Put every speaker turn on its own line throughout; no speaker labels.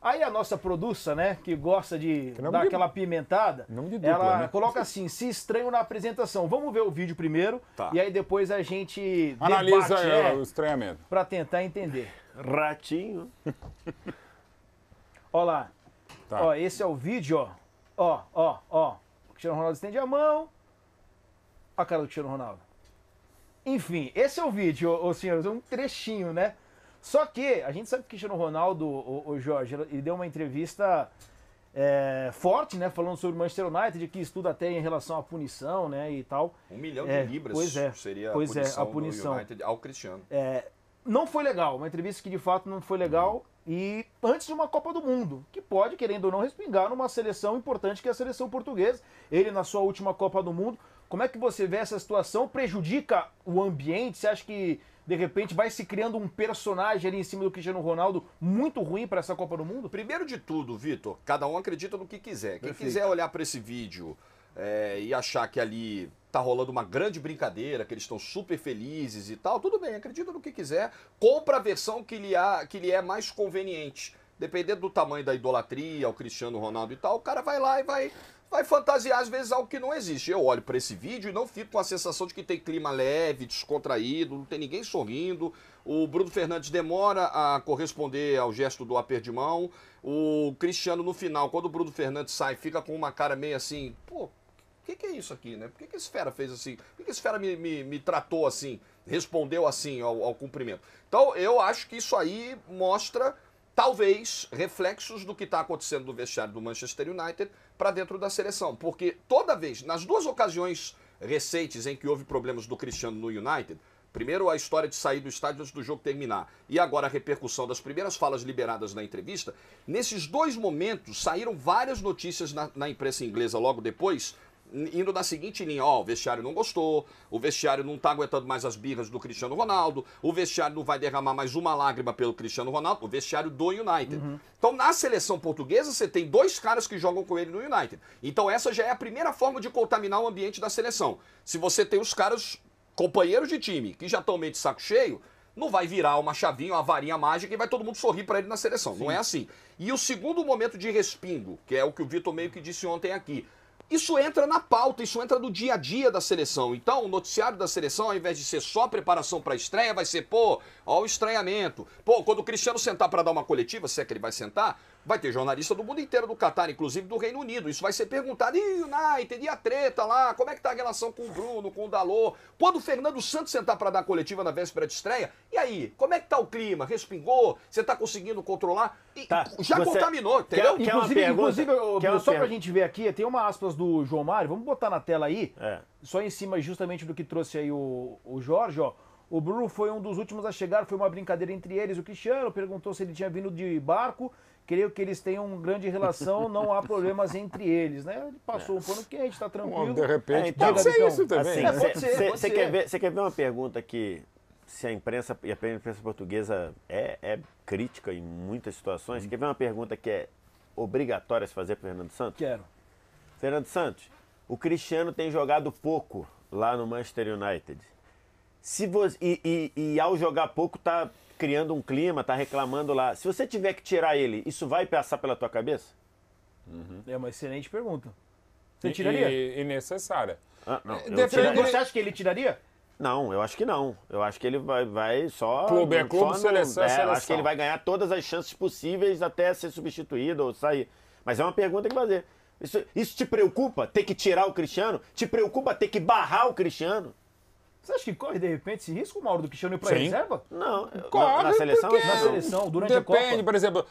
Aí a nossa produça, né, que gosta de dar aquela pimentada,
dupla,
ela
né?
coloca assim, se estranho na apresentação. Vamos ver o vídeo primeiro, e aí depois a gente
analisa
debate,
o estranhamento.
Pra tentar entender.
Ratinho.
Ó lá.
Tá.
Ó, esse é o vídeo, ó. O Cristiano Ronaldo estende a mão. A cara do Cristiano Ronaldo. Enfim, esse é o vídeo, ô senhores, é um trechinho, né? Só que a gente sabe que o Cristiano Ronaldo, o Jorge, ele deu uma entrevista forte, né? Falando sobre o Manchester United, que estuda até em relação à punição, né? E tal.
1 milhão de libras seria a punição do United ao Cristiano.
Não foi legal, uma entrevista que de fato não foi legal. E antes de uma Copa do Mundo, que pode, querendo ou não, respingar numa seleção importante que é a seleção portuguesa. Ele na sua última Copa do Mundo. Como é que você vê essa situação? Prejudica o ambiente? Você acha que, de repente, vai se criando um personagem ali em cima do Cristiano Ronaldo muito ruim para essa Copa do Mundo?
Primeiro de tudo, Vitor, cada um acredita no que quiser. Quem
Perfeito.
quiser olhar para esse vídeo e achar que ali tá rolando uma grande brincadeira, que eles estão super felizes e tal, tudo bem, acredita no que quiser. Compra a versão que lhe é mais conveniente. Dependendo do tamanho da idolatria ao Cristiano Ronaldo e tal, o cara vai lá e vai fantasiar às vezes algo que não existe. Eu olho para esse vídeo e não fico com a sensação de que tem clima leve, descontraído, não tem ninguém sorrindo. O Bruno Fernandes demora a corresponder ao gesto do aperto de mão. O Cristiano, no final, quando o Bruno Fernandes sai, fica com uma cara meio assim, pô, o que é isso aqui, né? Por que esse fera fez assim? Por que esse fera me tratou assim? Respondeu assim ao cumprimento? Então, eu acho que isso aí mostra, talvez, reflexos do que está acontecendo no vestiário do Manchester United para dentro da seleção. Porque toda vez, nas duas ocasiões recentes em que houve problemas do Cristiano no United, primeiro a história de sair do estádio antes do jogo terminar e agora a repercussão das primeiras falas liberadas na entrevista, nesses dois momentos saíram várias notícias na imprensa inglesa logo depois, indo na seguinte linha, o vestiário não gostou, o vestiário não tá aguentando mais as birras do Cristiano Ronaldo, o vestiário não vai derramar mais uma lágrima pelo Cristiano Ronaldo, o vestiário do United. Então, na seleção portuguesa, você tem dois caras que jogam com ele no United. Então, essa já é a primeira forma de contaminar o ambiente da seleção. Se você tem os caras, companheiros de time, que já estão meio de saco cheio, não vai virar uma chavinha, uma varinha mágica e vai todo mundo sorrir para ele na seleção. Sim. Não é assim. E o segundo momento de respingo, que é o que o Vitor meio que disse ontem aqui, isso entra na pauta, isso entra no dia a dia da seleção. Então, o noticiário da seleção, ao invés de ser só preparação para a estreia, vai ser, ó o estranhamento. Quando o Cristiano sentar para dar uma coletiva, se é que ele vai sentar, vai ter jornalista do mundo inteiro do Catar, inclusive do Reino Unido. Isso vai ser perguntado, United, e a treta lá, como é que tá a relação com o Bruno, com o Dalot? Quando o Fernando Santos sentar para dar a coletiva na véspera de estreia, e aí, como é que tá o clima? Respingou? Você tá conseguindo controlar? Já contaminou, entendeu?
Inclusive, só pra gente ver aqui, tem uma aspas do João Mário, vamos botar na tela aí, só em cima justamente do que trouxe aí o Jorge, ó. O Bruno foi um dos últimos a chegar, foi uma brincadeira entre eles. O Cristiano perguntou se ele tinha vindo de barco. Creio que eles têm uma grande relação, não há problemas entre eles, né? Ele passou um pano quente, tá tranquilo.
De repente, pode ser isso também.
Assim, você quer ver uma pergunta que, se a imprensa e a imprensa portuguesa é crítica em muitas situações, quer ver uma pergunta que é obrigatória se fazer para Fernando Santos?
Quero.
Fernando Santos, o Cristiano tem jogado pouco lá no Manchester United. E ao jogar pouco tá criando um clima, tá reclamando lá. Se você tiver que tirar ele, isso vai passar pela tua cabeça?
É uma excelente pergunta. Você tiraria?
E necessária.
Não.
Você acha que ele tiraria?
Não, eu acho que não. Eu acho que ele vai só...
Clube é clube, seleção é seleção.
Acho que ele vai ganhar todas as chances possíveis até ser substituído ou sair. Mas é uma pergunta que fazer. Isso te preocupa, ter que tirar o Cristiano? Te preocupa ter que barrar o Cristiano?
Você acha que corre, de repente, esse risco, Mauro, do Cristiano ir pra reserva?
Não.
Corre,
na seleção?
Na seleção, durante a Copa?
Depende, por exemplo,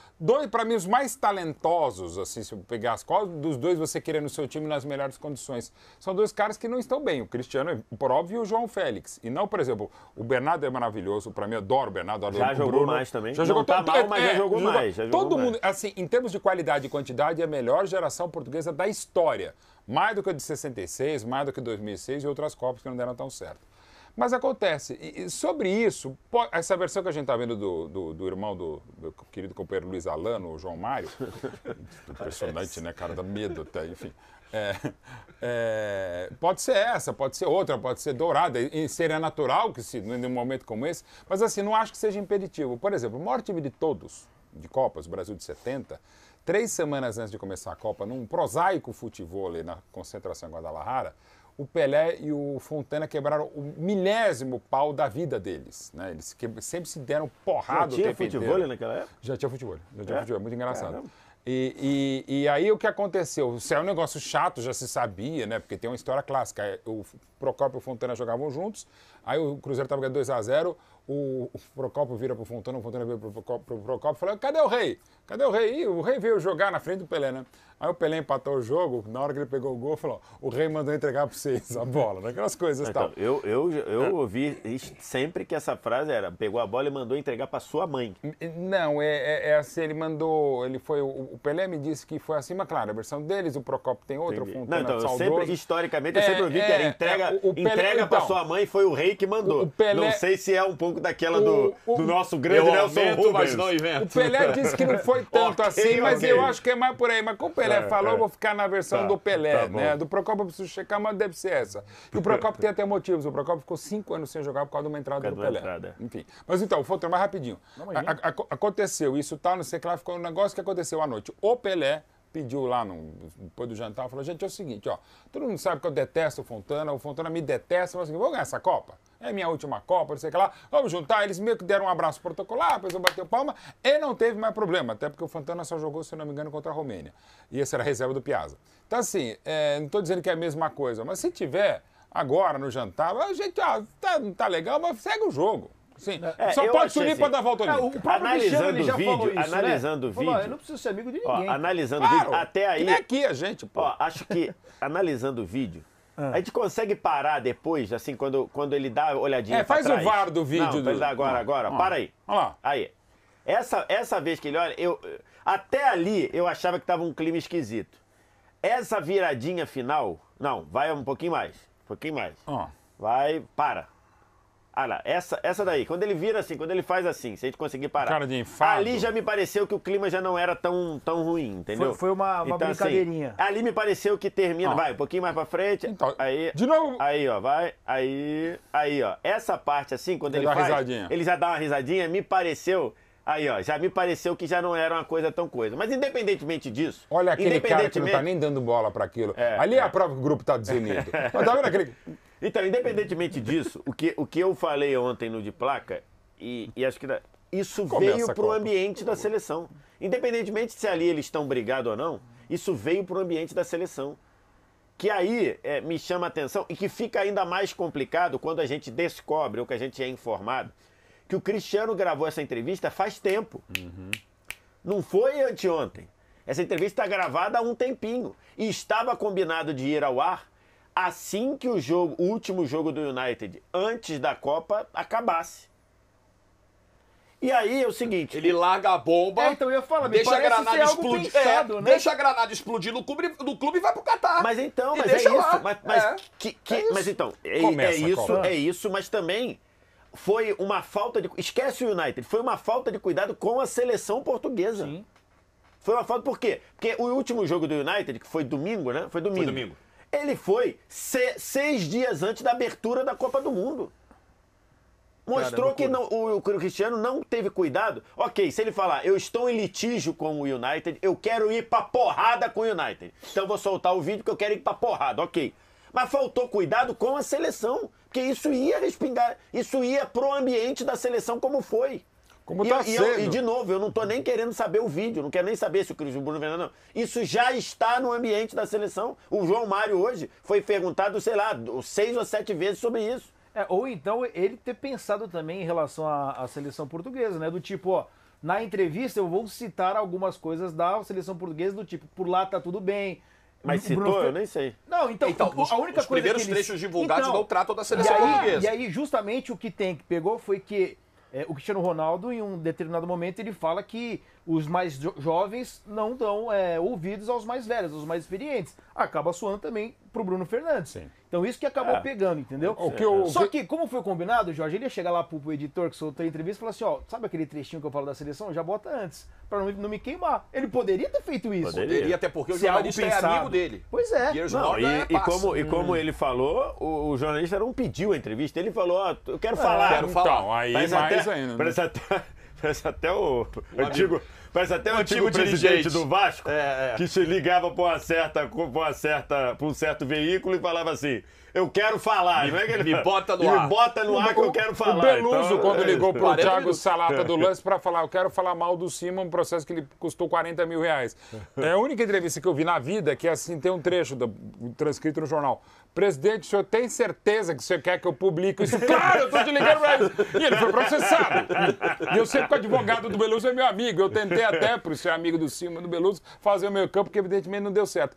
para mim, os mais talentosos, assim, se eu pegar as qual dos dois você querer no seu time nas melhores condições, são dois caras que não estão bem, o Cristiano, por óbvio, e o João Félix. E não, por exemplo, o Bernardo é maravilhoso, para mim, eu adoro o Bernardo, adoro
já
o
jogou
Bruno.
Mais também.
Já jogou
mal, mas já jogou mais.
Todo mundo, assim, em termos de qualidade e quantidade, é a melhor geração portuguesa da história. Mais do que a de 66, mais do que 2006 e outras Copas que não deram tão certo. Mas acontece, e sobre isso, essa versão que a gente está vendo do irmão do meu querido companheiro Luiz Alano, o João Mário, impressionante, né, cara, dá medo até, enfim. Pode ser essa, pode ser outra, pode ser dourada, e seria natural que se num momento como esse, mas assim, não acho que seja impeditivo. Por exemplo, o maior time de todos, de Copas, o Brasil de 70, 3 semanas antes de começar a Copa, num prosaico futevôlei na concentração em Guadalajara, o Pelé e o Fontana quebraram o 1000º pau da vida deles. Né? Eles sempre se deram porrada o tempo inteiro.
Já tinha futevôlei naquela época?
Já tinha futebol, muito engraçado. E aí o que aconteceu? Isso é um negócio chato, já se sabia, né? Porque tem uma história clássica. O Procópio e o Fontana jogavam juntos, aí o Cruzeiro estava ganhando 2-0, o Procópio vira pro Fontana, o Fontana vira pro Procópio e fala: cadê o Rei? Cadê o Rei? E o Rei veio jogar na frente do Pelé, né? Aí o Pelé empatou o jogo, na hora que ele pegou o gol, falou: o Rei mandou entregar para vocês a bola, né? Aquelas coisas e tal.
Eu ouvi sempre que essa frase era: pegou a bola e mandou entregar para sua mãe.
Não, é assim, ele mandou, o Pelé me disse que foi assim, mas claro, a versão deles, o Procópio tem outra, o Fontana
Não, então,
saudoso.
historicamente, eu sempre ouvi que era entrega para sua mãe, foi o Rei que mandou. Não sei se é um pouco daquela do nosso grande Nelson Rubens.
Mas não invento.
O Pelé disse que não foi tanto assim, mas eu acho que é mais por aí. Mas como o Pelé falou, eu vou ficar na versão do Pelé, né? Do Procópio eu preciso checar, mas deve ser essa. E o Procópio tem até motivos. O Procópio ficou 5 anos sem jogar por causa de uma entrada do Pelé. Enfim. Mas então, o Fontana, mais rapidinho. Aconteceu isso, tal, não sei o que lá, ficou um negócio que aconteceu à noite. O Pelé pediu lá, depois do jantar, falou: gente, é o seguinte, ó, todo mundo sabe que eu detesto o Fontana me detesta, mas assim, vou ganhar essa Copa, é minha última Copa, não sei o que lá, vamos juntar. Eles meio que deram um abraço protocolar, depois eu bateu palma, e não teve mais problema, até porque o Fontana só jogou, se não me engano, contra a Romênia, e essa era a reserva do Piazza. Então assim, não estou dizendo que é a mesma coisa, mas se tiver agora no jantar, a gente, tá legal, mas segue o jogo. Sim. Só pode se unir para dar volta olímpica.
O próprio Cristiano, ele já falou isso,
analisando o vídeo.
Eu não preciso ser amigo de ninguém.
Analisando o vídeo, até aí.
Nem aqui a gente, pô.
Acho que analisando o vídeo, a gente consegue parar depois, assim, quando ele dá uma olhadinha pra
faz
trás.
O VAR do vídeo.
Não, ele dá agora. Para aí.
Olha lá.
Aí. Essa vez que ele olha, até ali eu achava que tava um clima esquisito. Essa viradinha final, não, vai um pouquinho mais. Vai, para. Ah lá, essa daí, quando ele vira assim, quando ele faz assim, se a gente conseguir parar.
Cara de enfado.
Ali já me pareceu que o clima já não era tão ruim, entendeu?
Foi uma
então,
brincadeirinha.
Assim, ali me pareceu que termina, vai, um pouquinho mais pra frente.
Então,
aí,
de novo.
Aí, ó, vai, aí, ó. Essa parte assim, quando ele
dá
faz,
risadinha.
ele já dá uma risadinha, me pareceu... Aí, ó, já me pareceu que já não era uma coisa tão coisa. Mas independentemente disso...
Olha aquele cara que não tá nem dando bola pra aquilo. Ali é a prova que o grupo tá desunido. Mas tá vendo aquele...
Então, independentemente disso, o que eu falei ontem no de placa, e acho que isso veio pro ambiente da seleção. Independentemente se ali eles estão brigados ou não, isso veio pro ambiente da seleção. Que aí me chama a atenção e que fica ainda mais complicado quando a gente descobre, ou que a gente é informado, que o Cristiano gravou essa entrevista faz tempo. Não foi anteontem. Essa entrevista está gravada há um tempinho. E estava combinado de ir ao ar assim que o último jogo do United, antes da Copa, acabasse. E aí é o seguinte...
Ele larga a bomba,
então eu ia falar,
deixa a granada explodir.
Pensado, né?
Deixa a granada explodir no clube e vai pro Catar.
Mas então,
é isso.
Mas então, é isso, mas também... Foi uma falta de... Esquece o United. Foi uma falta de cuidado com a seleção portuguesa.
Sim.
Foi uma falta... Por quê? Porque o último jogo do United, que foi domingo, né? Foi domingo. Ele foi 6 dias antes da abertura da Copa do Mundo. Mostrou que o Cristiano não teve cuidado. Ok, se ele falar, eu estou em litígio com o United, eu quero ir pra porrada com o United. Então eu vou soltar o vídeo porque eu quero ir pra porrada, ok. Mas faltou cuidado com a seleção. Porque isso ia respingar, isso ia pro ambiente da seleção como foi.
Como tá sendo.
E de novo, eu não tô nem querendo saber o vídeo, não quero nem saber se o Bruno Fernandes não. Isso já está no ambiente da seleção. O João Mário hoje foi perguntado, sei lá, 6 ou 7 vezes sobre isso.
Ou então ele ter pensado também em relação à seleção portuguesa, né? Do tipo, ó, na entrevista eu vou citar algumas coisas da seleção portuguesa, do tipo, por lá tá tudo bem.
Mas citou? Eu nem sei.
Não, então a única
os
coisa
primeiros
que
trechos divulgados não tratam da seleção portuguesa.
E aí, justamente, o que pegou foi que o Cristiano Ronaldo, em um determinado momento, ele fala que os mais jovens não dão ouvidos aos mais velhos, aos mais experientes. Acaba soando também pro Bruno Fernandes.
Sim.
Então isso que acabou pegando, entendeu? Só que, como foi combinado, Jorge, ele ia chegar lá pro editor que soltou a entrevista e falar assim, ó, sabe aquele trechinho que eu falo da seleção? Já bota antes, pra não me queimar. Ele poderia ter feito isso.
Poderia, até porque o jornalista é amigo dele.
Pois é.
E como ele falou, o jornalista não pediu a entrevista, ele falou, ó, eu quero falar.
Então, aí mais ainda.
Parece até o antigo... Parece até o antigo presidente do Vasco, que se ligava para um certo veículo e falava assim: eu quero falar, não é que ele
me bota no ar.
Me bota no ar que eu quero falar.
O Beluso,
então,
quando ligou pro Thiago
minutos.
Salata do Lance para falar, eu quero falar mal do Simon, um processo que lhe custou 40 mil reais. É a única entrevista que eu vi na vida que, assim, tem um trecho transcrito no jornal. Presidente, o senhor tem certeza que o senhor quer que eu publique isso? Claro, eu tô te ligando pra isso. E ele foi processado. E eu sempre que o advogado do Beluso é meu amigo. Eu tentei até, por ser amigo do Simon do Beluso, fazer o meio campo, que evidentemente não deu certo.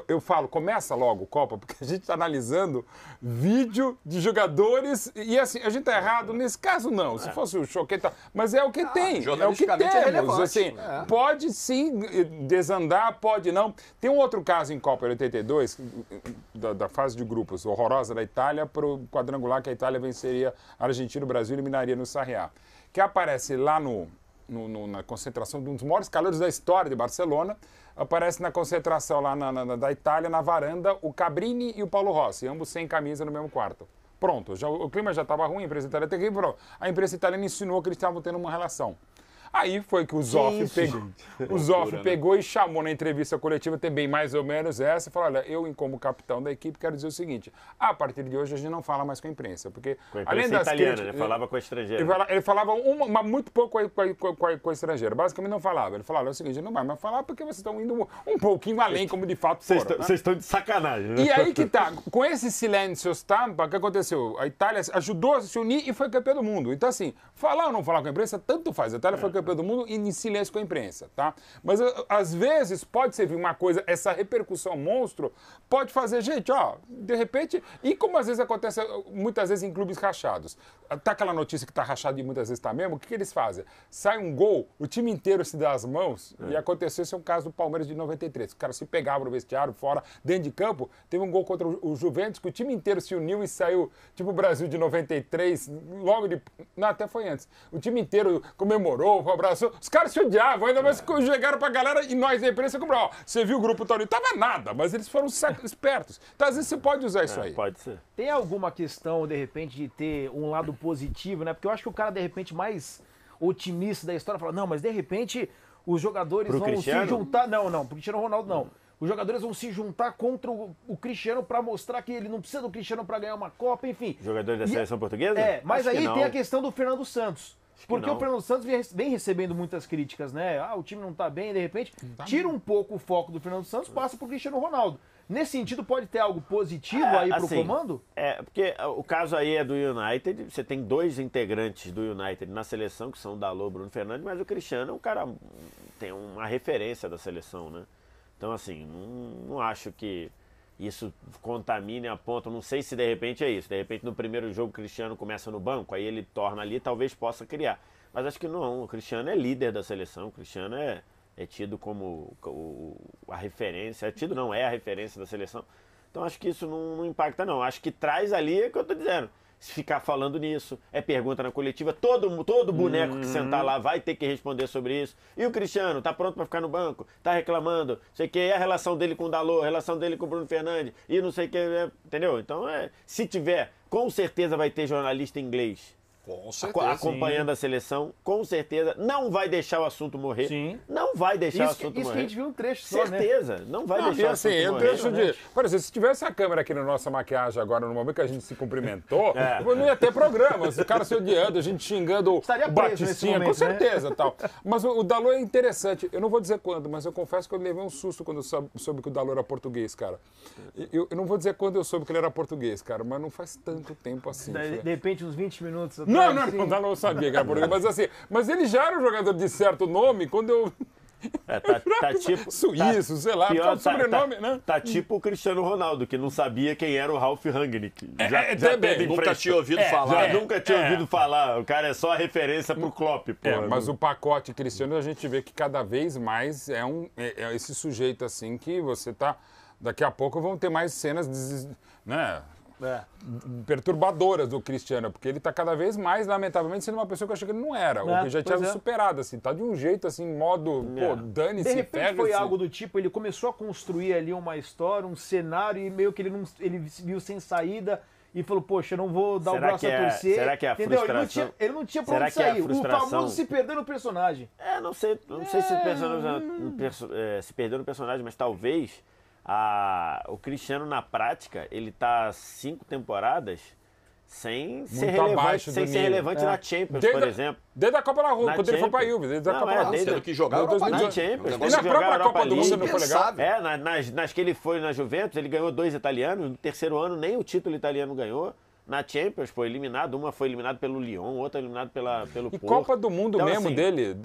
Eu falo, começa logo o Copa, porque a gente tá analisando vídeo de jogadores e assim, a gente tá errado. Nesse caso, não. Se fosse o Choqueta, mas é o que tem. É o que temos. Assim, pode sim desandar, pode não. Tem um outro caso em Copa 82, da fase de grupos horrorosa da Itália para o quadrangular que a Itália venceria a Argentina, o Brasil eliminaria no Sarriá, que aparece lá na concentração de um dos maiores calores da história de Barcelona, aparece na concentração lá da Itália, na varanda, o Cabrini e o Paulo Rossi, ambos sem camisa no mesmo quarto. Pronto, o clima já estava ruim, a imprensa italiana terrível, a imprensa italiana insinuou que eles estavam tendo uma relação. Aí foi que o Zoff pegou e chamou na entrevista coletiva também mais ou menos essa e falou, olha, eu como capitão da equipe quero dizer o seguinte, a partir de hoje a gente não fala mais com a imprensa, porque
com a imprensa além das italiana, críticas, ele falava com a estrangeira.
Ele falava muito pouco com a estrangeira, basicamente não falava. Ele falava, é o seguinte, não vai mais falar porque vocês estão indo um pouquinho além, como de fato foram.
Vocês estão de sacanagem, né?
E aí que tá, com esse silêncio estampa, o que aconteceu? A Itália ajudou a se unir e foi campeã do mundo. Então assim, falar ou não falar com a imprensa, tanto faz. A Itália foi campeã do mundo e em silêncio com a imprensa, tá? Mas às vezes pode servir uma coisa, essa repercussão monstro pode fazer, gente, ó, de repente, e como às vezes acontece muitas vezes em clubes rachados. Tá aquela notícia que tá rachado e muitas vezes tá mesmo, o que eles fazem? Sai um gol, o time inteiro se dá as mãos, e aconteceu esse é um caso do Palmeiras de 93. Os caras se pegavam no vestiário, fora, dentro de campo, teve um gol contra o Juventus, que o time inteiro se uniu e saiu, tipo o Brasil de 93, logo de... Não, até foi antes. O time inteiro comemorou, abraçou, os caras se odiavam, ainda mais que chegaram pra galera e nós da imprensa como, ó, você viu o grupo Tony? Tava nada, mas eles foram espertos. Então às vezes você pode usar isso aí.
Pode ser.
Tem alguma questão, de repente, de ter um lado positivo, né? Porque eu acho que o cara, de repente, mais otimista da história fala, não, mas de repente os jogadores vão se juntar. Não, pro Cristiano Ronaldo não. Os jogadores vão se juntar contra o Cristiano pra mostrar que ele não precisa do Cristiano pra ganhar uma Copa, enfim.
Jogadores da seleção portuguesa?
Mas aí tem a questão do Fernando Santos. Porque o Fernando Santos vem recebendo muitas críticas, né? Ah, o time não tá bem, de repente, tira um pouco o foco do Fernando Santos, passa pro Cristiano Ronaldo. Nesse sentido, pode ter algo positivo aí pro comando?
Porque o caso aí é do United, você tem dois integrantes do United na seleção, que são o Dalot e o Bruno Fernandes, mas o Cristiano é um cara, tem uma referência da seleção, né? Então, assim, não acho que isso contamine a ponto, não sei se de repente é isso, de repente no primeiro jogo o Cristiano começa no banco, aí ele torna ali, talvez possa criar, mas acho que não, o Cristiano é líder da seleção, o Cristiano é tido como a referência, é a referência da seleção, então acho que isso não impacta não, acho que traz ali, é o que eu tô dizendo, se ficar falando nisso, pergunta na coletiva, todo boneco que sentar lá vai ter que responder sobre isso. E o Cristiano, tá pronto para ficar no banco, tá reclamando, sei que, a relação dele com o Dalot, a relação dele com o Bruno Fernandes, e não sei o que, entendeu? Então, se tiver, com certeza vai ter jornalista inglês.
Com certeza,
acompanhando a seleção, com certeza, não vai deixar o assunto morrer.
Sim.
Não vai deixar o assunto morrer.
Isso que a gente viu um trecho só,
certeza, não vai deixar o assunto morrer.
Um trecho de... Por exemplo, se tivesse a câmera aqui na nossa maquiagem agora, no momento que a gente se cumprimentou, não ia ter programa. Os caras se odiando, a gente xingando o Batistinha, momento, com certeza, tal. Mas o Dalot é interessante. Eu não vou dizer quando, mas eu confesso que eu levei um susto quando eu soube que o Dalot era português, cara. Eu não vou dizer quando eu soube que ele era português, cara, mas não faz tanto tempo assim.
De repente, uns 20 minutos...
Não sabia que era português, mas assim, mas ele já era um jogador de certo nome quando eu...
Tá tipo...
Suíço, sei lá,
pior,
sobrenome, né?
Tá tipo o Cristiano Ronaldo, que não sabia quem era o Ralf Rangnick.
Nunca tinha ouvido falar.
Nunca tinha ouvido falar. O cara é só a referência pro Klopp.
Mas o pacote Cristiano, a gente vê que cada vez mais é esse sujeito assim que você tá... Daqui a pouco vão ter mais cenas, né... perturbadoras do Cristiano, porque ele tá cada vez mais, lamentavelmente, sendo uma pessoa que eu achei que ele não era, ou que já tinha superado, assim, tá de um jeito, assim, modo, dane-se,
de repente foi algo do tipo, ele começou a construir ali uma história, um cenário, e meio que ele viu sem saída, e falou, poxa, eu não vou dar o braço a torcer.
Será que é a
entendeu?
frustração?
Ele não tinha pra onde sair. O famoso se perdeu no personagem.
Não sei se perdeu no personagem, mas talvez o Cristiano, na prática, ele tá 5 temporadas sem ser relevante na Champions, por exemplo.
Desde a Copa da Rua, quando ele foi pra Juve. Desde a Copa da Rua.
Sendo que jogar
na Champions.
E na própria Copa do Mundo não foi legal?
Nas que ele foi na Juventus, ele ganhou 2 italianos. No terceiro ano, nem o título italiano ganhou. Na Champions foi eliminado, uma foi eliminada pelo Lyon, outra eliminada pelo Porto.
E Copa do Mundo então, mesmo assim, dele,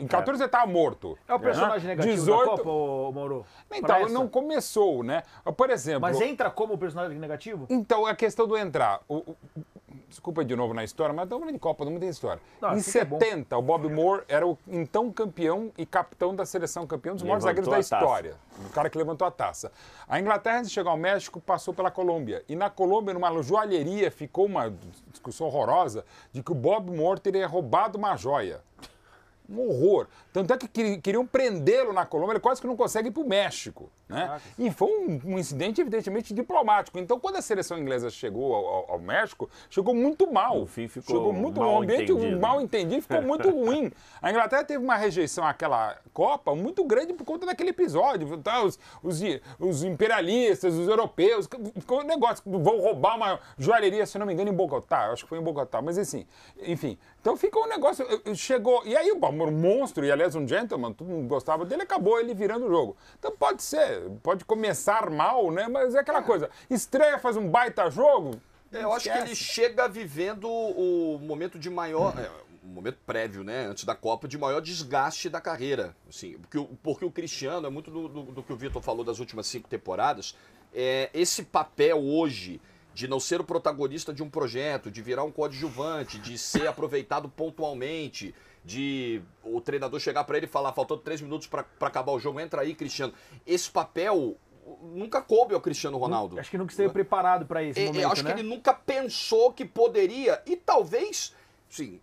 em 14 ele estava morto.
É o personagem negativo 18... da Copa, Mauro?
Então, não começou, né? Por exemplo...
Mas entra como personagem negativo?
Então, a questão do entrar... Desculpa de novo na história, mas estamos falando de Copa, não tem história. Em 70, o Bob Moore era o então campeão e capitão da seleção, campeão dos maiores zagueiros da história. O cara que levantou a taça. A Inglaterra, antes de chegar ao México, passou pela Colômbia. E na Colômbia, numa joalheria, ficou uma discussão horrorosa de que o Bob Moore teria roubado uma joia. Um horror. Tanto é que queriam prendê-lo na Colômbia, ele quase que não consegue ir para o México. Né? E foi um incidente, evidentemente, diplomático. Então, quando a seleção inglesa chegou ao México, chegou muito mal.
No fim, ficou
chegou muito mal. O ambiente mal entendido, ficou muito ruim. A Inglaterra teve uma rejeição àquela Copa muito grande por conta daquele episódio. Tá? Os imperialistas, os europeus, ficou um negócio, vão roubar uma joalheria, se não me engano, em Bogotá. Acho que foi em Bogotá, mas assim, enfim. Então ficou um negócio, chegou, e aí o monstro, e aliás um gentleman, todo mundo gostava dele, acabou ele virando o jogo. Então pode ser, pode começar mal, né? Mas é aquela coisa, estreia, faz um baita jogo.
Eu acho que ele chega vivendo o momento de maior, um momento prévio, né, antes da Copa, de maior desgaste da carreira. Assim, porque o Cristiano, é muito do que o Vitor falou das últimas 5 temporadas, esse papel hoje de não ser o protagonista de um projeto, de virar um coadjuvante, de ser aproveitado pontualmente, de o treinador chegar para ele e falar, faltando 3 minutos para acabar o jogo, entra aí, Cristiano. Esse papel nunca coube ao Cristiano Ronaldo.
Acho que nunca esteve preparado para esse momento,
acho que ele nunca pensou que poderia, e talvez, sim,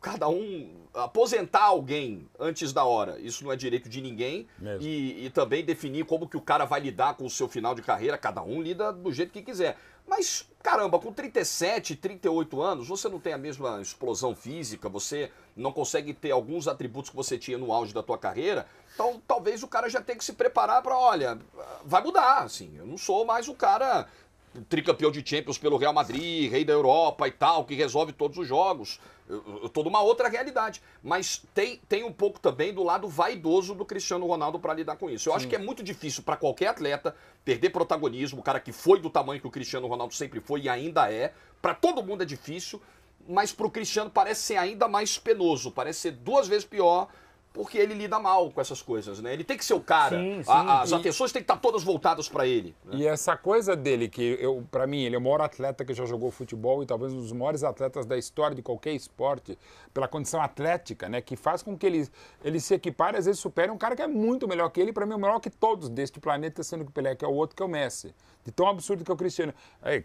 cada um aposentar alguém antes da hora, isso não é direito de ninguém, e também definir como que o cara vai lidar com o seu final de carreira, cada um lida do jeito que quiser. Mas, caramba, com 37, 38 anos, você não tem a mesma explosão física, você não consegue ter alguns atributos que você tinha no auge da tua carreira, então talvez o cara já tenha que se preparar para, olha, vai mudar, assim, eu não sou mais o cara tricampeão de Champions pelo Real Madrid, rei da Europa e tal, que resolve todos os jogos. Eu tô numa outra realidade. Mas tem um pouco também do lado vaidoso do Cristiano Ronaldo para lidar com isso. Eu acho que é muito difícil para qualquer atleta perder protagonismo, o cara que foi do tamanho que o Cristiano Ronaldo sempre foi e ainda é. Para todo mundo é difícil, mas pro Cristiano parece ser ainda mais penoso, parece ser 2 vezes pior, porque ele lida mal com essas coisas, né? Ele tem que ser o cara. Sim, sim. As atenções têm que estar todas voltadas para ele. Né?
E essa coisa dele, que para mim, ele é o maior atleta que já jogou futebol e talvez um dos maiores atletas da história de qualquer esporte, pela condição atlética, né? Que faz com que ele se equipare, às vezes supere um cara que é muito melhor que ele, para mim, é o melhor que todos deste planeta, sendo que o Pelé, que é o outro, que é o Messi. De tão absurdo que é o Cristiano.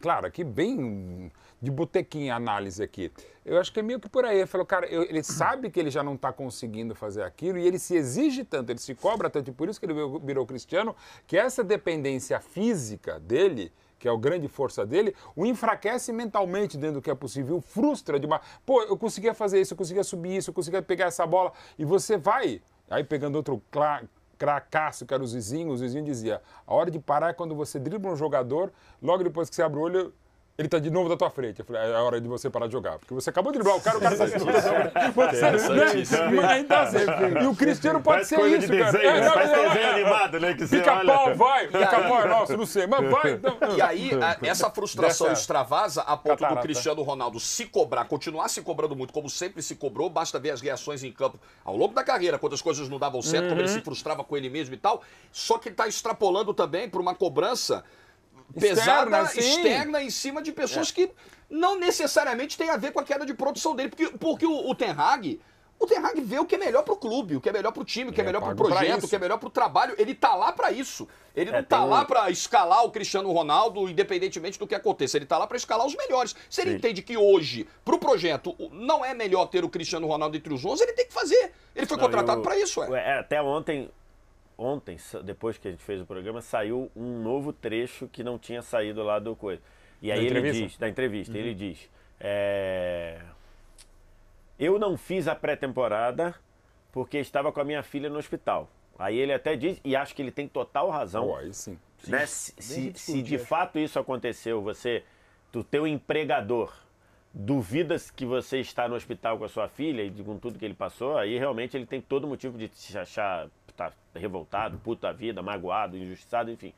Claro, aqui bem de botequinha a análise aqui. Eu acho que é meio que por aí. Ele falou, cara, ele sabe que ele já não está conseguindo fazer aquilo e ele se exige tanto, ele se cobra tanto, e por isso que ele virou Cristiano, que essa dependência física dele, que é a grande força dele, o enfraquece mentalmente dentro do que é possível, o frustra de uma... Pô, eu conseguia fazer isso, eu conseguia subir isso, eu conseguia pegar essa bola, e você vai, aí pegando outro cracaço, que era o vizinho dizia, a hora de parar é quando você dribla um jogador, logo depois que você abre o olho, ele tá de novo na tua frente. Eu falei, é hora de você parar de jogar. Porque você acabou de driblar o cara tá assistindo. E o Cristiano pode ser isso, cara.
Faz desenho animado, né?
Pica-pau, vai. Pica-pau, nossa, não sei. Mas vai.
E aí, essa frustração extravasa a ponto do Cristiano Ronaldo se cobrar, continuar se cobrando muito, como sempre se cobrou. Basta ver as reações em campo ao longo da carreira, quando as coisas não davam certo, como ele se frustrava com ele mesmo e tal. Só que ele tá extrapolando também para uma cobrança pesada, externa, em cima de pessoas que não necessariamente tem a ver com a queda de produção dele, porque o Ten Hag vê o que é melhor pro clube, o que é melhor pro time, o que é melhor pro projeto, o que é melhor pro trabalho. Ele tá lá pra isso. Ele não tá lá pra escalar o Cristiano Ronaldo, independentemente do que aconteça. Ele tá lá pra escalar os melhores. Se ele entende que hoje, pro projeto, não é melhor ter o Cristiano Ronaldo entre os 11, ele tem que fazer. Ele foi contratado pra isso,
até ontem, depois que a gente fez o programa, saiu um novo trecho que não tinha saído lá do coisa. E aí ele diz, da entrevista, ele diz, eu não fiz a pré-temporada porque estava com a minha filha no hospital. Aí ele até diz, e acho que ele tem total razão.
Aí sim.
Né? Se de fato isso aconteceu, do teu empregador, duvidas que você está no hospital com a sua filha e com tudo que ele passou, aí realmente ele tem todo motivo de se achar revoltado, puto da vida, magoado, injustiçado, enfim.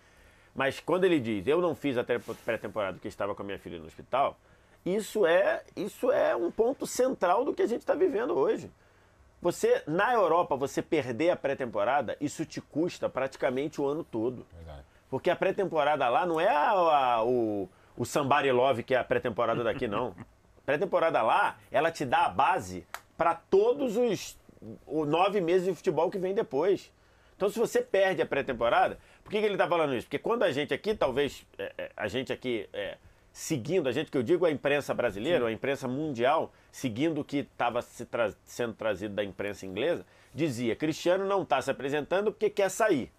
Mas quando ele diz, eu não fiz a pré-temporada porque estava com a minha filha no hospital, isso é um ponto central do que a gente está vivendo hoje. Na Europa, você perder a pré-temporada, isso te custa praticamente o ano todo.
Verdade.
Porque a pré-temporada lá não é o Somebody Love, que é a pré-temporada daqui, não. A pré-temporada lá, ela te dá a base para todos os 9 meses de futebol que vem depois. Então, se você perde a pré-temporada, por que ele está falando isso? Porque quando a gente aqui, talvez, seguindo, a gente que eu digo a imprensa brasileira, a imprensa mundial, seguindo o que estava sendo trazido da imprensa inglesa, dizia, Cristiano não está se apresentando porque quer sair.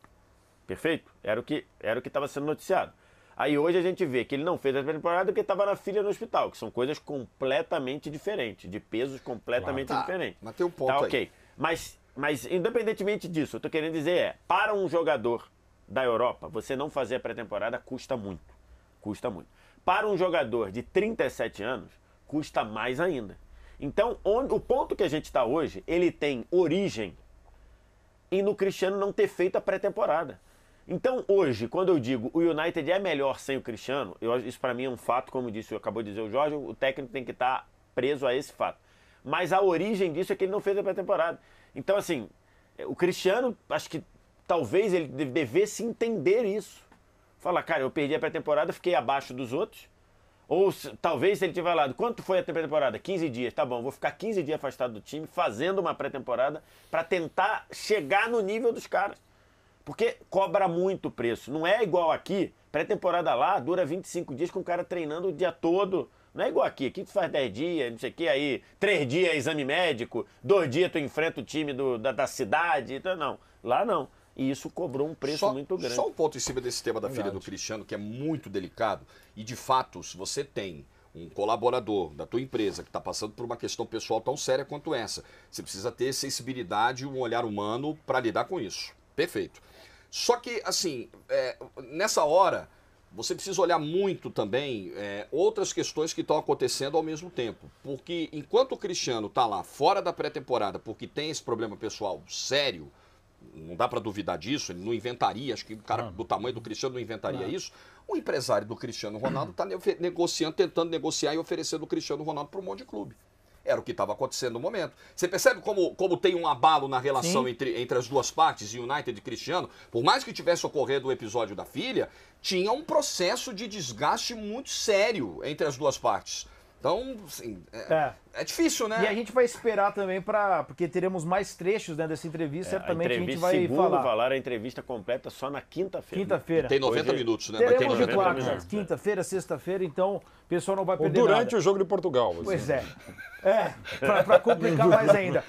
Perfeito? Era o que estava sendo noticiado. Aí hoje a gente vê que ele não fez a pré-temporada porque estava na filha no hospital, que são coisas completamente diferentes, de pesos completamente diferentes.
Mas tem um ponto
ok. Mas independentemente disso, eu estou querendo dizer para um jogador da Europa, você não fazer a pré-temporada custa muito. Custa muito. Para um jogador de 37 anos, custa mais ainda. Então, o ponto que a gente está hoje, ele tem origem em no Cristiano não ter feito a pré-temporada. Então, hoje, quando eu digo o United é melhor sem o Cristiano, isso para mim é um fato, como acabou de dizer o Jorge, o técnico tem que estar preso a esse fato. Mas a origem disso é que ele não fez a pré-temporada. Então, assim, o Cristiano, acho que talvez ele devesse entender isso. Falar, cara, eu perdi a pré-temporada, fiquei abaixo dos outros. Ou talvez ele tiver falado, quanto foi a pré-temporada? 15 dias. Tá bom, vou ficar 15 dias afastado do time, fazendo uma pré-temporada para tentar chegar no nível dos caras. Porque cobra muito preço. Não é igual aqui, pré-temporada lá dura 25 dias com o cara treinando o dia todo. Não é igual aqui tu faz 10 dias, não sei o que, aí 3 dias exame médico, 2 dias tu enfrenta o time da cidade. Então, não, lá não. E isso cobrou um preço muito grande.
Só um ponto em cima desse tema da filha do Cristiano, que é muito delicado. E, de fato, se você tem um colaborador da tua empresa que está passando por uma questão pessoal tão séria quanto essa, você precisa ter sensibilidade e um olhar humano para lidar com isso. Perfeito. Só que, assim, nessa hora, você precisa olhar muito também outras questões que estão acontecendo ao mesmo tempo. Porque enquanto o Cristiano está lá fora da pré-temporada porque tem esse problema pessoal sério, não dá para duvidar disso, ele não inventaria, acho que o cara do tamanho do Cristiano não inventaria isso. O empresário do Cristiano Ronaldo está negociando, tentando negociar e oferecendo o Cristiano Ronaldo para um monte de clube. Era o que estava acontecendo no momento. Você percebe como tem um abalo na relação entre as duas partes, United e Cristiano? Por mais que tivesse ocorrido o episódio da filha, tinha um processo de desgaste muito sério entre as duas partes. Então, assim, é difícil, né?
E a gente vai esperar também porque teremos mais trechos, né, dessa entrevista, certamente a gente vai falar.
A entrevista completa só na quinta-feira.
Quinta-feira.
Tem 90 minutos, né?
Teremos de placa, quinta-feira, sexta-feira, então o pessoal não vai perder
durante
nada.
o jogo de Portugal.
Pois é. Para complicar mais ainda.